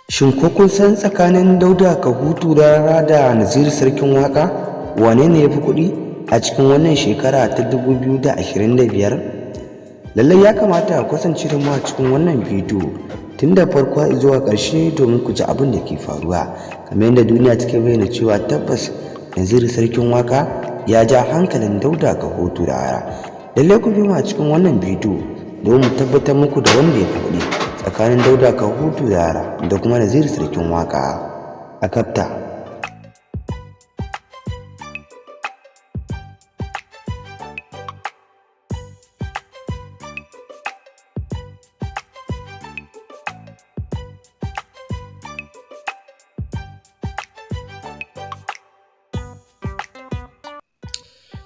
Shin ko kun san tsakanin Dauda Kahutu Rarara da Naziru Sarkin Waƙa wane ne ya fi kuɗi a cikin wannan shekara ta 2025? Lallai ya kamata a kasance da mu a cikin wannan bidiyo tun da farko zuwa ƙarshe domin ku ji abin da ke faruwa, kamar yadda duniya take bayyana cewa tabbas Naziru Sarkin Waƙa ya ja hankalin Dauda Kahutu Rarara. Lallai ku bi mu a cikin wannan bidiyo domin mu tabbatar muku da wanda ya fi kuɗi tsakanin Dauda Kahutu Rarara da kuma Naziru Sarkin Waƙa a kafta.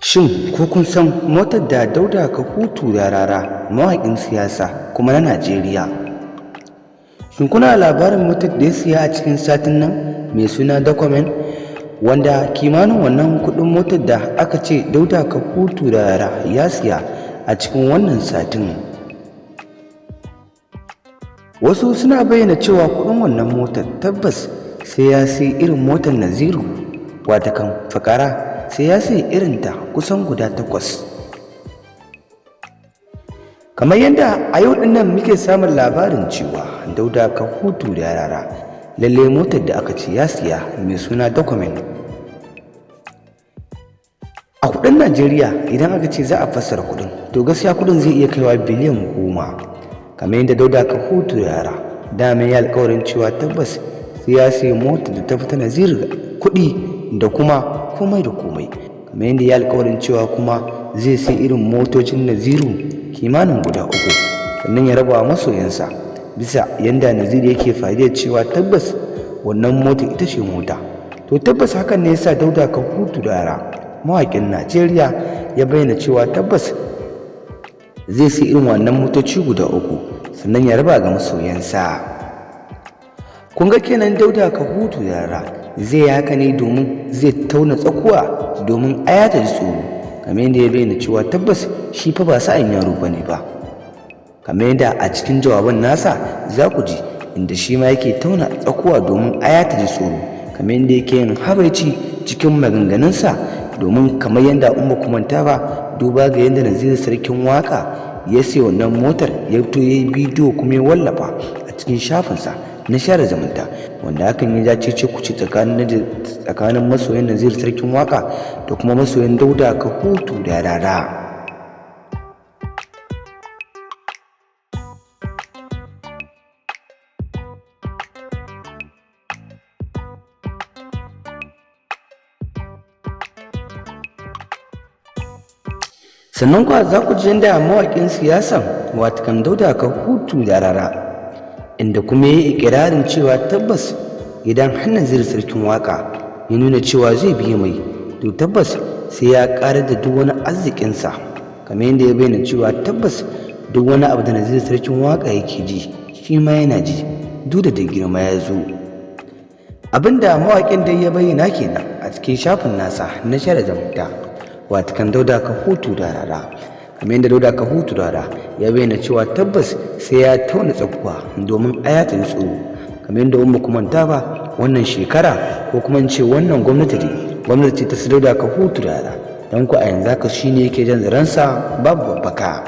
Shin ko kun san motar da Dauda Kahutu Rarara mawaƙin siyasa kuma na Najeriya? Shin kuna labarin motar da ya siya a cikin satin nan mai suna Document, wanda kimanin wannan kuɗin motar da aka ce Dauda Kahutu Rarara ya siya a cikin wannan satin? Wasu suna bayyana cewa kuɗin wannan motar tabbas sai ya sai irin motar Naziru, watakan fakara sai ya sai irinta kusan guda 8. Kamar yadda a yau din nan muke samun labarin cewa Dauda Kahutu Rarara lalle motar da aka ce ya siya mai suna Document a kudin Najeriya, idan aka ce za a fassara kudin to gaskiya kudin zai iya kaiwa biliyan 10. Kamar yadda Dauda Kahutu Rarara dama ya alƙawarin cewa tabbas sai ya sai motar da ta fita Naziru kuɗi da kuma komai da komai, kamar yadda ya alƙawarin cewa kuma zai sai irin motocin Naziru kimanin guda 3 sannan ya raba masoyansa, bisa yadda Naziru yake fadiyar cewa tabbas wannan mota ita ce mota. To tabbas hakan ne yasa Dauda Kahutu Rarara mawaƙin Najeriya ya bayyana cewa tabbas zai sai irin wannan motoci guda 3 sannan ya raba ga masoyansa. Kun ga kenan Dauda Kahutu Rarara zai yi haka ne domin zai tauna tsakuwa domin aya ta ji tsoro, kamar yadda ya bayyana cewa tabbas shi fa ba sa'an yaro bane ba, kamar yadda a cikin jawaban nasa za ku ji inda shi ma yake tauna tsakuwa domin aya ta ji tsoro, kamar yadda yake yin habaici cikin maganganunsa, domin kamar yadda umma kumanta ba duba ga yadda Naziru Sarkin Waƙa ya sai wannan motar ya fito ya yi bidiyo kuma ya wallafa a cikin shafinsa na share zumunta, wanda hakan ya ja cece kuce tsakanin masoyan Naziru Sarkin Waƙa da kuma masoyan Dauda Kahutu Rarara. Sannan kuwa za ku ji yadda mawaƙin siyasan watakan Dauda Kahutu Rarara inda kuma ya yi ikirarin cewa tabbas idan har Naziru Sarkin Waƙa ya nuna cewa zai biye mai to tabbas sai ya ƙarar da duk wani arzikinsa, kamar yadda ya bayyana cewa tabbas duk wani abu da Naziru Sarkin Waƙa yake ji shi ma yana ji duk da girma ya zo. Abinda mawaƙin dai ya bayyana kenan a cikin shafin nasa na share zumunta watakan Dauda Kahutu Rarara, kamar yadda Dauda Kahutu Rarara ya bayyana cewa tabbas sai ya tauna tsakuwa domin aya ta ji tsoro, kamar yadda umma kumanta ba wannan shekara ko kuma ce wannan gwamnati ta su Dauda Kahutu Rarara, don ku a yanzu haka shine yake jan zaransa babu babbaka.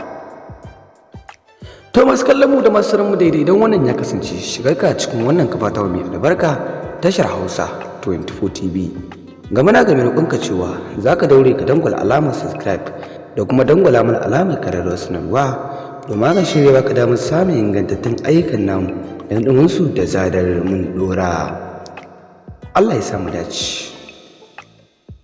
To masu kallon mu da masu mu daidai, don wannan ya kasance shigar ka cikin wannan kafa ta mai albarka tashar Hausa 24 TV. Game na game roƙonka cewa za ka daure ka dangwala alamar subscribe da kuma dangwala mana alamar kararrawar sanarwa domin haka shirya baka damar samun ingantattun ayyukan namu da ɗuminsu da zadar mun ɗora. Allah ya samu dace.